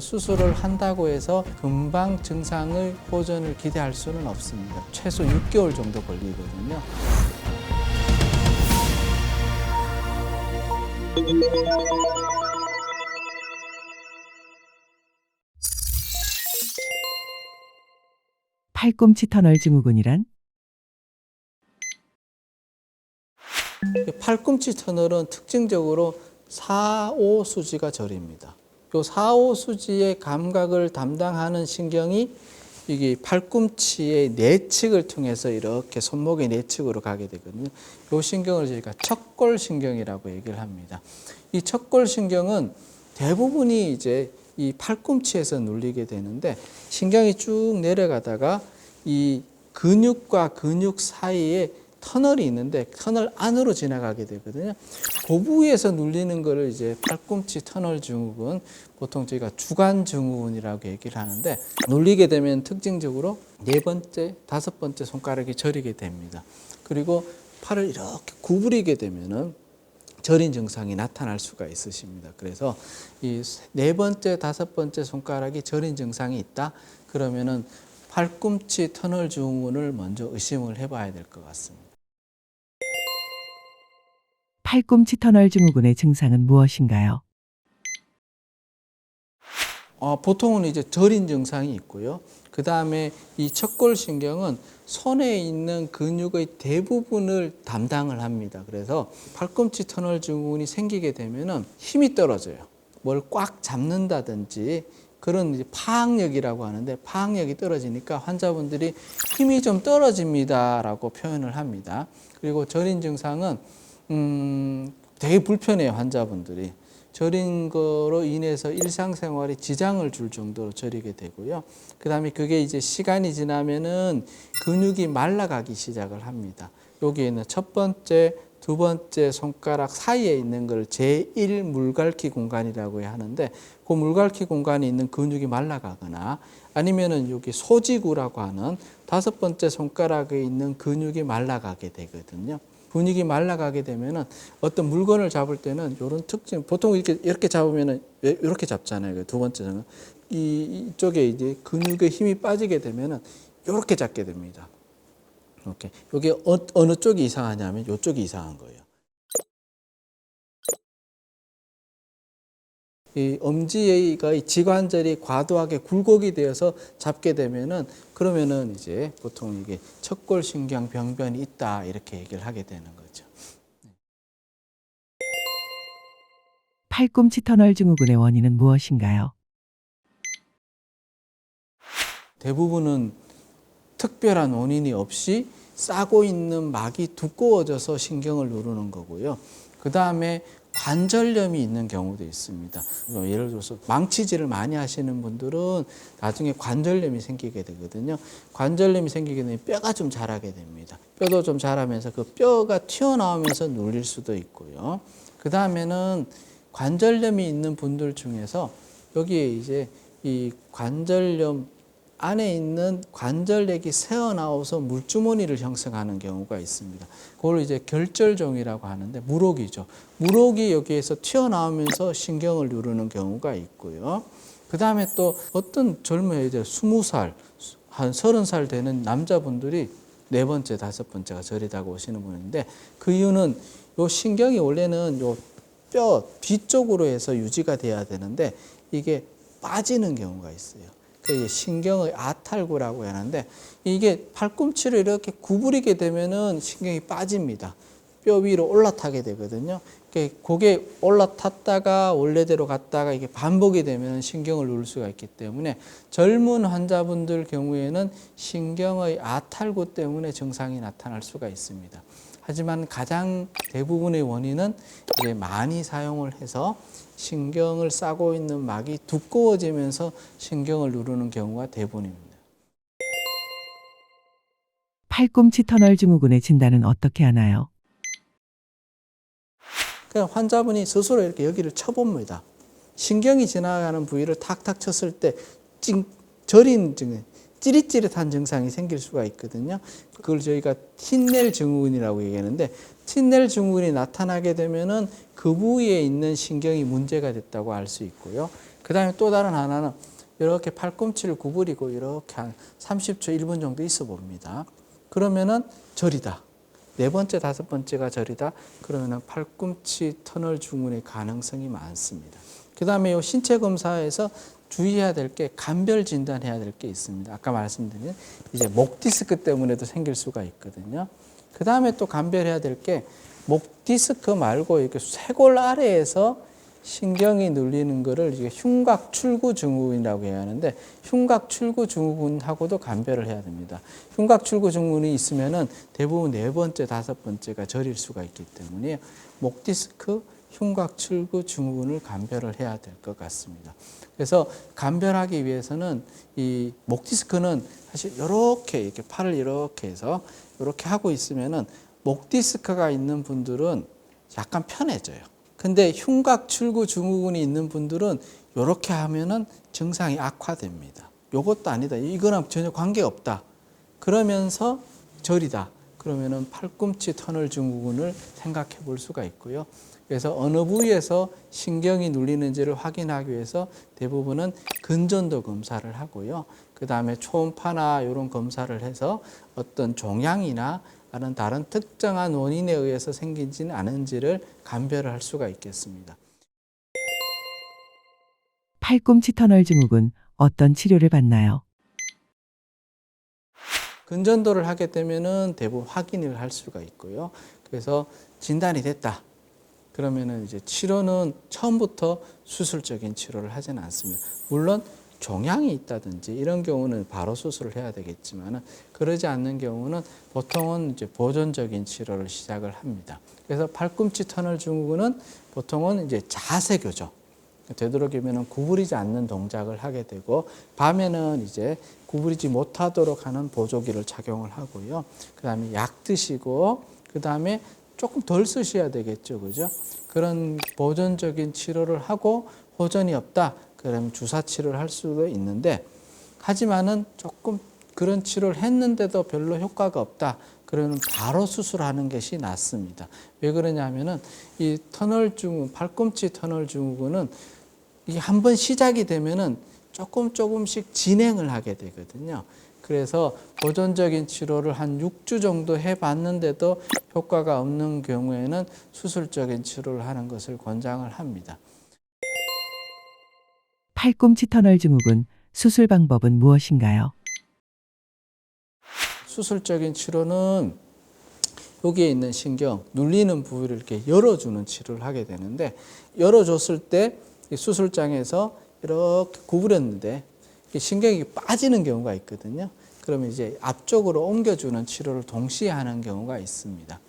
수술을 한다고 해서 금방 증상의 호전을 기대할 수는 없습니다. 최소 6개월 정도 걸리거든요. 팔꿈치 터널 증후군이란? 팔꿈치 터널은 특징적으로 4, 5 수지가 저립니다. 이 4, 5 수지의 감각을 담당하는 신경이 이게 팔꿈치의 내측을 통해서 이렇게 손목의 내측으로 가게 되거든요. 이 신경을 저희가 척골신경이라고 얘기를 합니다. 이 척골신경은 대부분이 이제 이 팔꿈치에서 눌리게 되는데 신경이 쭉 내려가다가 이 근육과 근육 사이에 터널이 있는데 터널 안으로 지나가게 되거든요. 그 부위에서 눌리는 거를 이제 팔꿈치 터널 증후군, 보통 저희가 주간 증후군이라고 얘기를 하는데 눌리게 되면 특징적으로 4번째, 5번째 손가락이 저리게 됩니다. 그리고 팔을 이렇게 구부리게 되면은 저린 증상이 나타날 수가 있으십니다. 그래서 이 4번째, 5번째 손가락이 저린 증상이 있다. 그러면은 팔꿈치 터널 증후군을 먼저 의심을 해봐야 될 것 같습니다. 팔꿈치 터널 증후군의 증상은 무엇인가요? 보통은 이제 저린 증상이 있고요. 그 다음에 이 척골신경은 손에 있는 근육의 대부분을 담당을 합니다. 그래서 팔꿈치 터널 증후군이 생기게 되면은 힘이 떨어져요. 뭘 꽉 잡는다든지 그런 이제 파악력이라고 하는데 파악력이 떨어지니까 환자분들이 힘이 좀 떨어집니다라고 표현을 합니다. 그리고 저린 증상은 되게 불편해요, 환자분들이. 저린 거로 인해서 일상생활에 지장을 줄 정도로 저리게 되고요. 그 다음에 그게 이제 시간이 지나면은 근육이 말라가기 시작을 합니다. 여기에 있는 첫 번째, 두 번째 손가락 사이에 있는 걸 제1 물갈퀴 공간이라고 하는데 그 물갈퀴 공간에 있는 근육이 말라가거나 아니면은 여기 소지구라고 하는 5번째 손가락에 있는 근육이 말라가게 되거든요. 근육이 말라가게 되면은 어떤 물건을 잡을 때는 이런 특징, 보통 이렇게 잡으면은 이렇게 잡잖아요. 두 번째는 이쪽에 이제 근육의 힘이 빠지게 되면은 이렇게 잡게 됩니다. 이렇게 여기 어느 쪽이 이상하냐면 이쪽이 이상한 거예요. 이 엄지가 지관절이 과도하게 굴곡이 되어서 잡게 되면은 그러면은 이제 보통 이게 척골신경 병변이 있다 이렇게 얘기를 하게 되는 거죠. 팔꿈치 터널 증후군의 원인은 무엇인가요? 대부분은 특별한 원인이 없이 싸고 있는 막이 두꺼워져서 신경을 누르는 거고요. 그 다음에 관절염이 있는 경우도 있습니다. 예를 들어서 망치질을 많이 하시는 분들은 나중에 관절염이 생기게 되거든요. 관절염이 생기게 되면 뼈가 좀 자라게 됩니다. 뼈도 좀 자라면서 그 뼈가 튀어나오면서 눌릴 수도 있고요. 그 다음에는 관절염이 있는 분들 중에서 여기에 이제 이 관절염 안에 있는 관절액이 새어나와서 물주머니를 형성하는 경우가 있습니다. 그걸 이제 결절종이라고 하는데 물혹이죠. 물혹이 여기에서 튀어나오면서 신경을 누르는 경우가 있고요. 그 다음에 또 어떤 젊은 이제 20살, 한 30살 되는 남자분들이 4번째, 5번째가 저리다고 오시는 분인데 그 이유는 요 신경이 원래는 요 뼈 뒤쪽으로 해서 유지가 돼야 되는데 이게 빠지는 경우가 있어요. 그 신경의 아탈구라고 하는데 이게 팔꿈치를 이렇게 구부리게 되면은 신경이 빠집니다. 뼈 위로 올라타게 되거든요. 그게 올라탔다가 원래대로 갔다가 이게 반복이 되면 신경을 누를 수가 있기 때문에 젊은 환자분들 경우에는 신경의 아탈구 때문에 증상이 나타날 수가 있습니다. 하지만 가장 대부분의 원인은 이제 많이 사용을 해서 신경을 싸고 있는 막이 두꺼워지면서 신경을 누르는 경우가 대부분입니다. 팔꿈치 터널 증후군의 진단은 어떻게 하나요? 그냥 환자분이 스스로 이렇게 여기를 쳐봅니다. 신경이 지나가는 부위를 탁탁 쳤을 때 저린 증상, 찌릿찌릿한 증상이 생길 수가 있거든요. 그걸 저희가 틴넬 증후군이라고 얘기하는데 틴넬 증후군이 나타나게 되면은 그 부위에 있는 신경이 문제가 됐다고 알 수 있고요. 그 다음에 또 다른 하나는 이렇게 팔꿈치를 구부리고 이렇게 한 30초, 1분 정도 있어 봅니다. 그러면은 절이다. 네 번째, 다섯 번째가 절이다. 그러면은 팔꿈치 터널 증후군의 가능성이 많습니다. 그 다음에 이 신체 검사에서 주의해야 될 게 간별 진단해야 될 게 있습니다. 아까 말씀드린 이제 목 디스크 때문에도 생길 수가 있거든요. 그 다음에 또 간별해야 될 게 목 디스크 말고 이렇게 쇄골 아래에서 신경이 눌리는 거를 이게 흉곽 출구 증후군이라고 해야 하는데 흉곽 출구 증후군하고도 간별을 해야 됩니다. 흉곽 출구 증후군이 있으면은 대부분 네 번째, 다섯 번째가 절일 수가 있기 때문에 목 디스크, 흉곽 출구 증후군을 간별을 해야 될 것 같습니다. 그래서 간별하기 위해서는 이 목 디스크는 사실 이렇게 팔을 이렇게 해서 이렇게 하고 있으면은 목 디스크가 있는 분들은 약간 편해져요. 근데 흉곽 출구 증후군이 있는 분들은 이렇게 하면은 증상이 악화됩니다. 요것도 아니다. 이거랑 전혀 관계없다. 그러면서 절이다. 그러면은 팔꿈치 터널 증후군을 생각해 볼 수가 있고요. 그래서 어느 부위에서 신경이 눌리는지를 확인하기 위해서 대부분은 근전도 검사를 하고요. 그 다음에 초음파나 이런 검사를 해서 어떤 종양이나 다른 특정한 원인에 의해서 생기지는 않은지를 간별을 할 수가 있겠습니다. 팔꿈치 터널 증후군 어떤 치료를 받나요? 근전도를 하게 되면은 대부분 확인을 할 수가 있고요. 그래서 진단이 됐다. 그러면은 이제 치료는 처음부터 수술적인 치료를 하지는 않습니다. 물론 종양이 있다든지 이런 경우는 바로 수술을 해야 되겠지만은 그러지 않는 경우는 보통은 이제 보존적인 치료를 시작을 합니다. 그래서 팔꿈치 터널 증후군은 보통은 이제 자세 교정. 되도록이면 구부리지 않는 동작을 하게 되고 밤에는 이제 구부리지 못하도록 하는 보조기를 착용을 하고요. 그다음에 약 드시고 그다음에 조금 덜 쓰셔야 되겠죠. 그죠? 그런 보존적인 치료를 하고 호전이 없다. 그러면 주사 치료를 할 수도 있는데 하지만은 조금 그런 치료를 했는데도 별로 효과가 없다. 그러면 바로 수술하는 것이 낫습니다. 왜 그러냐면은 이 터널 증후군, 팔꿈치 터널 증후군은 이게 한번 시작이 되면은 조금씩 진행을 하게 되거든요. 그래서 보존적인 치료를 한 6주 정도 해봤는데도 효과가 없는 경우에는 수술적인 치료를 하는 것을 권장을 합니다. 팔꿈치 터널 증후군 수술 방법은 무엇인가요? 수술적인 치료는 여기에 있는 신경, 눌리는 부위를 이렇게 열어주는 치료를 하게 되는데 열어줬을 때 수술장에서 이렇게 구부렸는데 신경이 빠지는 경우가 있거든요. 그러면 이제 앞쪽으로 옮겨주는 치료를 동시에 하는 경우가 있습니다.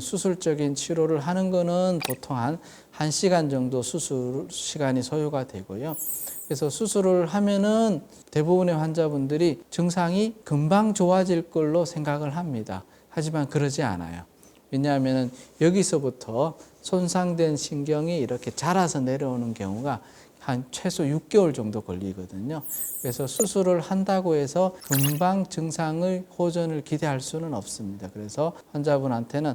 수술적인 치료를 하는 거는 보통 한 1시간 정도 수술 시간이 소요가 되고요. 그래서 수술을 하면은 대부분의 환자분들이 증상이 금방 좋아질 걸로 생각을 합니다. 하지만 그러지 않아요. 왜냐하면 여기서부터 손상된 신경이 이렇게 자라서 내려오는 경우가 한 최소 6개월 정도 걸리거든요. 그래서 수술을 한다고 해서 금방 증상의 호전을 기대할 수는 없습니다. 그래서 환자분한테는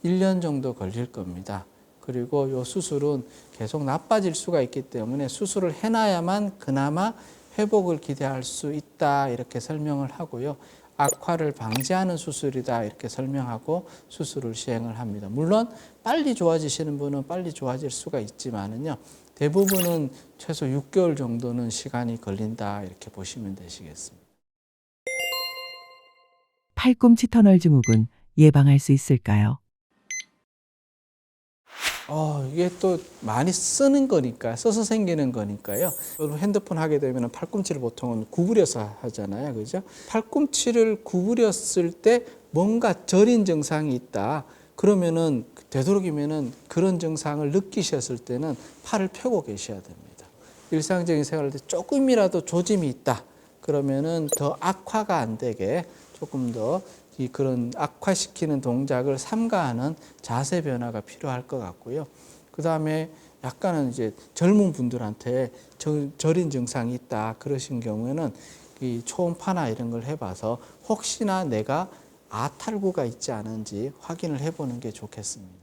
1년 정도 걸릴 겁니다. 그리고 이 수술은 계속 나빠질 수가 있기 때문에 수술을 해놔야만 그나마 회복을 기대할 수 있다 이렇게 설명을 하고요. 악화를 방지하는 수술이다 이렇게 설명하고 수술을 시행을 합니다. 물론 빨리 좋아지시는 분은 빨리 좋아질 수가 있지만은요. 대부분은 최소 6개월 정도는 시간이 걸린다 이렇게 보시면 되시겠습니다. 팔꿈치 터널 증후군 예방할 수 있을까요? 이게 또 많이 쓰는 거니까, 써서 생기는 거니까요. 핸드폰 하게 되면 팔꿈치를 보통은 구부려서 하잖아요. 그죠? 팔꿈치를 구부렸을 때 뭔가 저린 증상이 있다. 그러면은 되도록이면은 그런 증상을 느끼셨을 때는 팔을 펴고 계셔야 됩니다. 일상적인 생활할 때 조금이라도 조짐이 있다. 그러면은 더 악화가 안 되게 조금 더 그런 악화시키는 동작을 삼가하는 자세 변화가 필요할 것 같고요. 그 다음에 약간은 이제 젊은 분들한테 저린 증상이 있다 그러신 경우에는 이 초음파나 이런 걸 해봐서 혹시나 내가 아탈구가 있지 않은지 확인을 해보는 게 좋겠습니다.